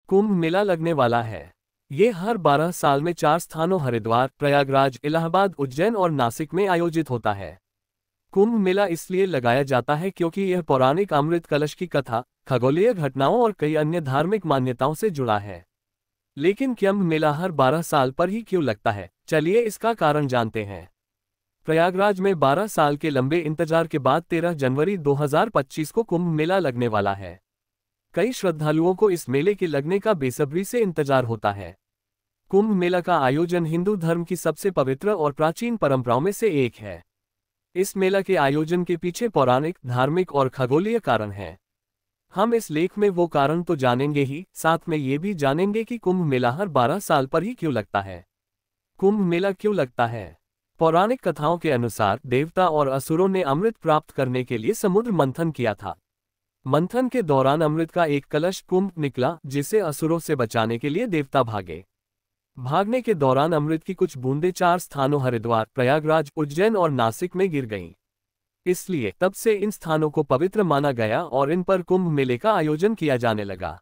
कुंभ मेला लगने वाला है। ये हर 12 साल में 4 स्थानों हरिद्वार, प्रयागराज, इलाहाबाद, उज्जैन और नासिक में आयोजित होता है। कुंभ मेला इसलिए लगाया जाता है क्योंकि यह पौराणिक अमृत कलश की कथा, खगोलीय घटनाओं और कई अन्य धार्मिक मान्यताओं से जुड़ा है। लेकिन कुंभ मेला हर 12 साल पर ही क्यों लगता है, चलिए इसका कारण जानते हैं। प्रयागराज में 12 साल के लंबे इंतजार के बाद 13 जनवरी 2025 को कुंभ मेला लगने वाला है। कई श्रद्धालुओं को इस मेले के लगने का बेसब्री से इंतजार होता है। कुंभ मेला का आयोजन हिंदू धर्म की सबसे पवित्र और प्राचीन परंपराओं में से एक है। इस मेला के आयोजन के पीछे पौराणिक, धार्मिक और खगोलीय कारण हैं। हम इस लेख में वो कारण तो जानेंगे ही, साथ में ये भी जानेंगे कि कुंभ मेला हर 12 साल पर ही क्यों लगता है। कुंभ मेला क्यों लगता है? पौराणिक कथाओं के अनुसार देवता और असुरों ने अमृत प्राप्त करने के लिए समुद्र मंथन किया था। मंथन के दौरान अमृत का एक कलश कुंभ निकला, जिसे असुरों से बचाने के लिए देवता भागे। भागने के दौरान अमृत की कुछ बूंदें 4 स्थानों हरिद्वार, प्रयागराज, उज्जैन और नासिक में गिर गईं। इसलिए तब से इन स्थानों को पवित्र माना गया और इन पर कुंभ मेले का आयोजन किया जाने लगा।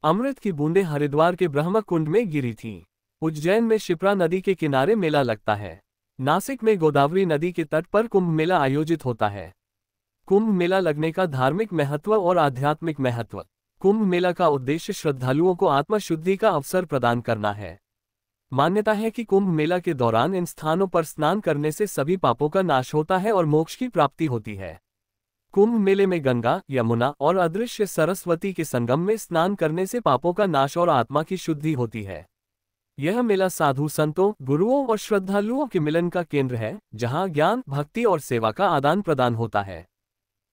अमृत की बूंदें हरिद्वार के ब्रह्म कुंड में गिरी थीं। उज्जैन में शिप्रा नदी के किनारे मेला लगता है। नासिक में गोदावरी नदी के तट पर कुंभ मेला आयोजित होता है। कुंभ मेला लगने का धार्मिक महत्व और आध्यात्मिक महत्व। कुंभ मेला का उद्देश्य श्रद्धालुओं को आत्मशुद्धि का अवसर प्रदान करना है। मान्यता है कि कुंभ मेला के दौरान इन स्थानों पर स्नान करने से सभी पापों का नाश होता है और मोक्ष की प्राप्ति होती है। कुंभ मेले में गंगा, यमुना और अदृश्य सरस्वती के संगम में स्नान करने से पापों का नाश और आत्मा की शुद्धि होती है। यह मेला साधु संतों, गुरुओं और श्रद्धालुओं के मिलन का केंद्र है, जहां ज्ञान, भक्ति और सेवा का आदान प्रदान होता है।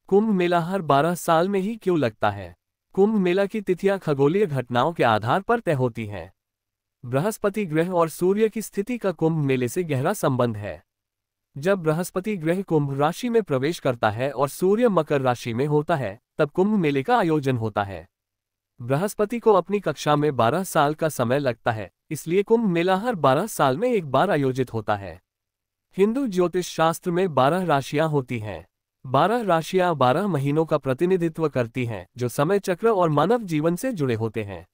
कुंभ मेला हर 12 साल में ही क्यों लगता है? कुंभ मेला की तिथियां खगोलीय घटनाओं के आधार पर तय होती हैं। बृहस्पति ग्रह और सूर्य की स्थिति का कुंभ मेले से गहरा संबंध है। जब बृहस्पति ग्रह कुंभ राशि में प्रवेश करता है और सूर्य मकर राशि में होता है, तब कुंभ मेले का आयोजन होता है। बृहस्पति को अपनी कक्षा में 12 साल का समय लगता है, इसलिए कुंभ मेला हर 12 साल में एक बार आयोजित होता है। हिंदू ज्योतिष शास्त्र में 12 राशियां होती हैं। 12 राशियां 12 महीनों का प्रतिनिधित्व करती हैं, जो समय चक्र और मानव जीवन से जुड़े होते हैं।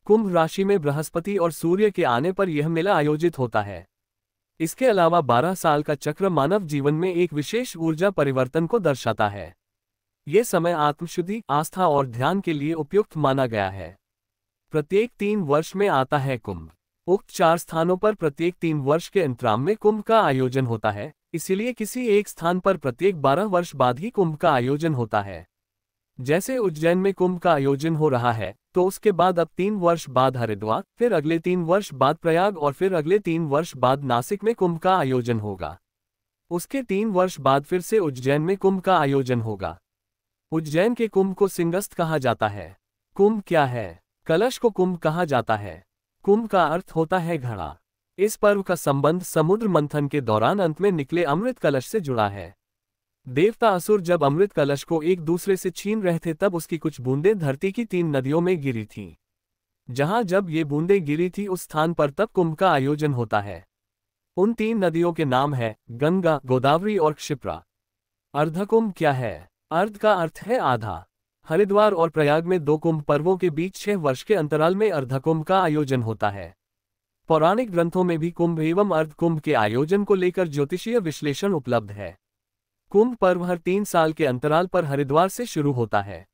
कुंभ राशि में बृहस्पति और सूर्य के आने पर यह मेला आयोजित होता है। इसके अलावा 12 साल का चक्र मानव जीवन में एक विशेष ऊर्जा परिवर्तन को दर्शाता है। ये समय आत्मशुद्धि, आस्था और ध्यान के लिए उपयुक्त माना गया है। प्रत्येक 3 वर्ष में आता है कुंभ। उक्त 4 स्थानों पर प्रत्येक 3 वर्ष के अंतराल में कुंभ का आयोजन होता है, इसीलिए किसी एक स्थान पर प्रत्येक 12 वर्ष बाद ही कुंभ का आयोजन होता है। जैसे उज्जैन में कुंभ का आयोजन हो रहा है, तो उसके बाद अब 3 वर्ष बाद हरिद्वार, फिर अगले 3 वर्ष बाद प्रयाग और फिर अगले 3 वर्ष बाद नासिक में कुंभ का आयोजन होगा। उसके 3 वर्ष बाद फिर से उज्जैन में कुंभ का आयोजन होगा। उज्जैन के कुंभ को सिंगस्त कहा जाता है। कुंभ क्या है? कलश को कुंभ कहा जाता है। कुंभ का अर्थ होता है घड़ा। इस पर्व का संबंध समुद्र मंथन के दौरान अंत में निकले अमृत कलश से जुड़ा है। देवता असुर जब अमृत कलश को एक दूसरे से छीन रहे थे, तब उसकी कुछ बूंदें धरती की 3 नदियों में गिरी थीं। जहां जब ये बूंदें गिरी थी, उस स्थान पर तब कुंभ का आयोजन होता है। उन 3 नदियों के नाम है गंगा, गोदावरी और क्षिप्रा। अर्धकुंभ क्या है? अर्ध का अर्थ है आधा। हरिद्वार और प्रयाग में 2 कुंभ पर्वों के बीच 6 वर्ष के अंतराल में अर्धकुंभ का आयोजन होता है। पौराणिक ग्रंथों में भी कुंभ एवं अर्धकुंभ के आयोजन को लेकर ज्योतिषीय विश्लेषण उपलब्ध है। कुंभ पर्व हर 3 साल के अंतराल पर हरिद्वार से शुरू होता है।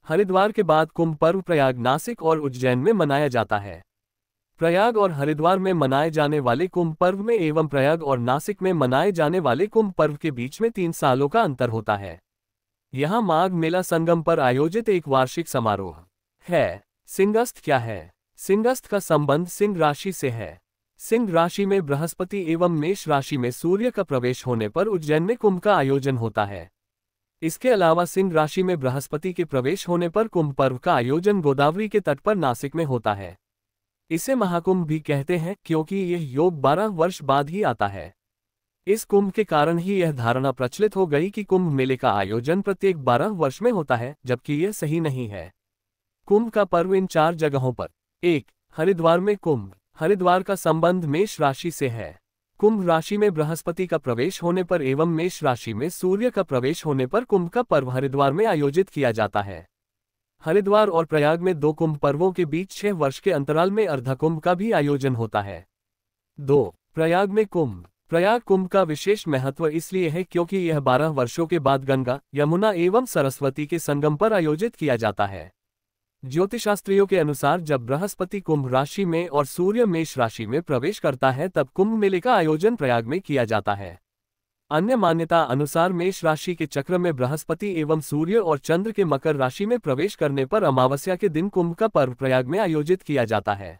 हरिद्वार के बाद कुंभ पर्व प्रयाग, नासिक और उज्जैन में मनाया जाता है। प्रयाग और हरिद्वार में मनाए जाने वाले कुंभ पर्व में एवं प्रयाग और नासिक में मनाए जाने वाले कुंभ पर्व के बीच में 3 सालों का अंतर होता है। यहाँ माघ मेला संगम पर आयोजित एक वार्षिक समारोह है। सिंगस्त क्या है? सिंगस्त का संबंध सिंह राशि से है। सिंह राशि में बृहस्पति एवं मेष राशि में सूर्य का प्रवेश होने पर उज्जैन में कुंभ का आयोजन होता है। इसके अलावा सिंह राशि में बृहस्पति के प्रवेश होने पर कुंभ पर्व का आयोजन गोदावरी के तट पर नासिक में होता है। इसे महाकुंभ भी कहते हैं, क्योंकि यह योग 12 वर्ष बाद ही आता है। इस कुंभ के कारण ही यह धारणा प्रचलित हो गई कि कुंभ मेले का आयोजन प्रत्येक 12 वर्ष में होता है, जबकि यह सही नहीं है। कुंभ का पर्व इन 4 जगहों पर। 1. हरिद्वार में कुंभ। हरिद्वार का संबंध मेष राशि से है। कुंभ राशि में बृहस्पति का प्रवेश होने पर एवं मेष राशि में सूर्य का प्रवेश होने पर कुंभ का पर्व हरिद्वार में आयोजित किया जाता है। हरिद्वार और प्रयाग में 2 कुंभ पर्वों के बीच 6 वर्ष के अंतराल में अर्धकुंभ का भी आयोजन होता है। 2. प्रयाग में कुंभ। प्रयाग कुंभ का विशेष महत्व इसलिए है क्योंकि यह 12 वर्षों के बाद गंगा, यमुना एवं सरस्वती के संगम पर आयोजित किया जाता है। ज्योतिषशास्त्रियों के अनुसार जब बृहस्पति कुंभ राशि में और सूर्य मेष राशि में प्रवेश करता है तब कुंभ मेले का आयोजन प्रयाग में किया जाता है। अन्य मान्यता अनुसार मेष राशि के चक्र में बृहस्पति एवं सूर्य और चंद्र के मकर राशि में प्रवेश करने पर अमावस्या के दिन कुंभ का पर्व प्रयाग में आयोजित किया जाता है।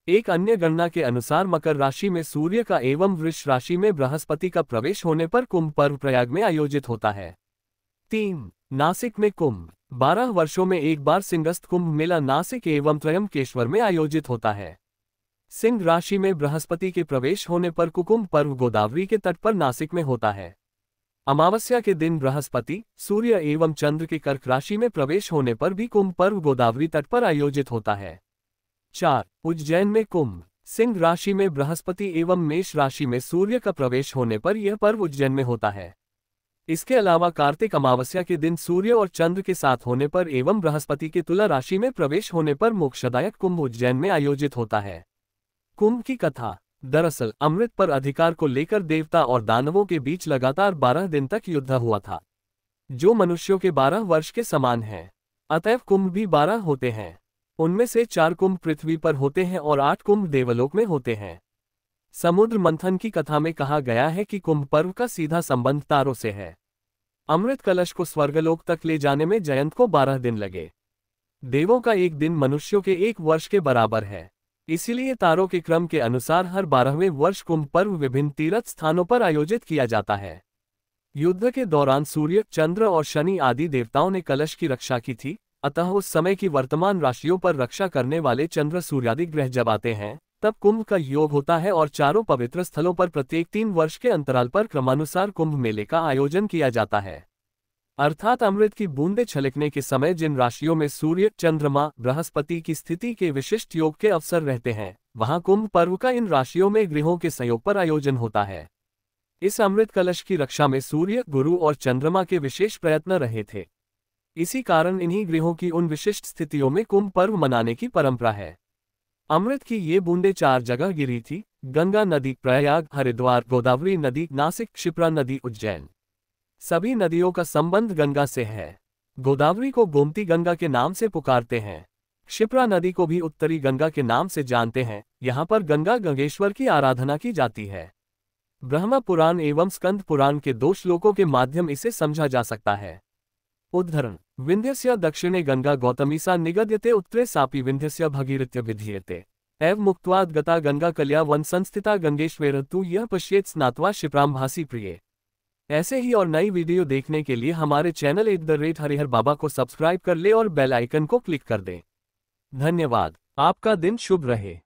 एक अन्य गणना के अनुसार मकर राशि में सूर्य का एवं वृष राशि में बृहस्पति का प्रवेश होने पर कुंभ पर्व प्रयाग में आयोजित होता है। 3. नासिक में कुंभ। 12 वर्षों में एक बार सिंहस्थ कुंभ मेला नासिक एवं त्रयंबकेश्वर में आयोजित होता है। सिंह राशि में बृहस्पति के प्रवेश होने पर कुंभ पर्व गोदावरी के तट पर नासिक में होता है। अमावस्या के दिन बृहस्पति, सूर्य एवं चंद्र के कर्क राशि में प्रवेश होने पर भी कुंभ पर्व गोदावरी तट पर आयोजित होता है। 4. उज्जैन में कुंभ। सिंह राशि में बृहस्पति एवं मेष राशि में सूर्य का प्रवेश होने पर यह पर्व उज्जैन में होता है। इसके अलावा कार्तिक अमावस्या के दिन सूर्य और चंद्र के साथ होने पर एवं बृहस्पति के तुला राशि में प्रवेश होने पर मोक्षदायक कुंभ उज्जैन में आयोजित होता है। कुंभ की कथा। दरअसल अमृत पर अधिकार को लेकर देवता और दानवों के बीच लगातार 12 दिन तक युद्ध हुआ था, जो मनुष्यों के 12 वर्ष के समान है। अतएव कुंभ भी 12 होते हैं। उनमें से 4 कुंभ पृथ्वी पर होते हैं और 8 कुंभ देवलोक में होते हैं। समुद्र मंथन की कथा में कहा गया है कि कुंभ पर्व का सीधा संबंध तारों से है। अमृत कलश को स्वर्गलोक तक ले जाने में जयंत को 12 दिन लगे। देवों का एक दिन मनुष्यों के 1 वर्ष के बराबर है। इसीलिए तारों के क्रम के अनुसार हर 12वें वर्ष कुंभ पर्व विभिन्न तीर्थ स्थानों पर आयोजित किया जाता है। युद्ध के दौरान सूर्य, चंद्र और शनि आदि देवताओं ने कलश की रक्षा की थी, अतः उस समय की वर्तमान राशियों पर रक्षा करने वाले चंद्र सूर्यादि ग्रह जब आते हैं तब कुंभ का योग होता है और चारों पवित्र स्थलों पर प्रत्येक 3 वर्ष के अंतराल पर क्रमानुसार कुंभ मेले का आयोजन किया जाता है। अर्थात अमृत की बूंदें छलकने के समय जिन राशियों में सूर्य, चंद्रमा, बृहस्पति की स्थिति के विशिष्ट योग के अवसर रहते हैं, वहां कुंभ पर्व का इन राशियों में ग्रहों के संयोग पर आयोजन होता है। इस अमृत कलश की रक्षा में सूर्य, गुरु और चंद्रमा के विशेष प्रयत्न रहे थे। इसी कारण इन्हीं ग्रहों की उन विशिष्ट स्थितियों में कुंभ पर्व मनाने की परंपरा है। अमृत की ये बूंदें 4 जगह गिरी थी: गंगा नदी प्रयाग, हरिद्वार, गोदावरी नदी नासिक, क्षिप्रा नदी उज्जैन। सभी नदियों का संबंध गंगा से है। गोदावरी को गोमती गंगा के नाम से पुकारते हैं। क्षिप्रा नदी को भी उत्तरी गंगा के नाम से जानते हैं। यहाँ पर गंगा गंगेश्वर की आराधना की जाती है। ब्रह्म पुराण एवं स्कंद पुराण के 2 श्लोकों के माध्यम इसे समझा जा सकता है। उद्धरण: विंध्यस्य दक्षिणे गंगा गौतमी सा निगद्यते, उत्तरे सापि विंध्यस्य भगीरथ्य विधीयते। एव मुक्त्वाद गता गंगा कल्या वन संस्थिता गंगेश्वेरतु यह पश्येत स्नात्वा क्षिप्राम भासी प्रिये। ऐसे ही और नई वीडियो देखने के लिए हमारे चैनल @हरिहर बाबा को सब्सक्राइब कर ले और बेल आइकन को क्लिक कर दें। धन्यवाद। आपका दिन शुभ रहे।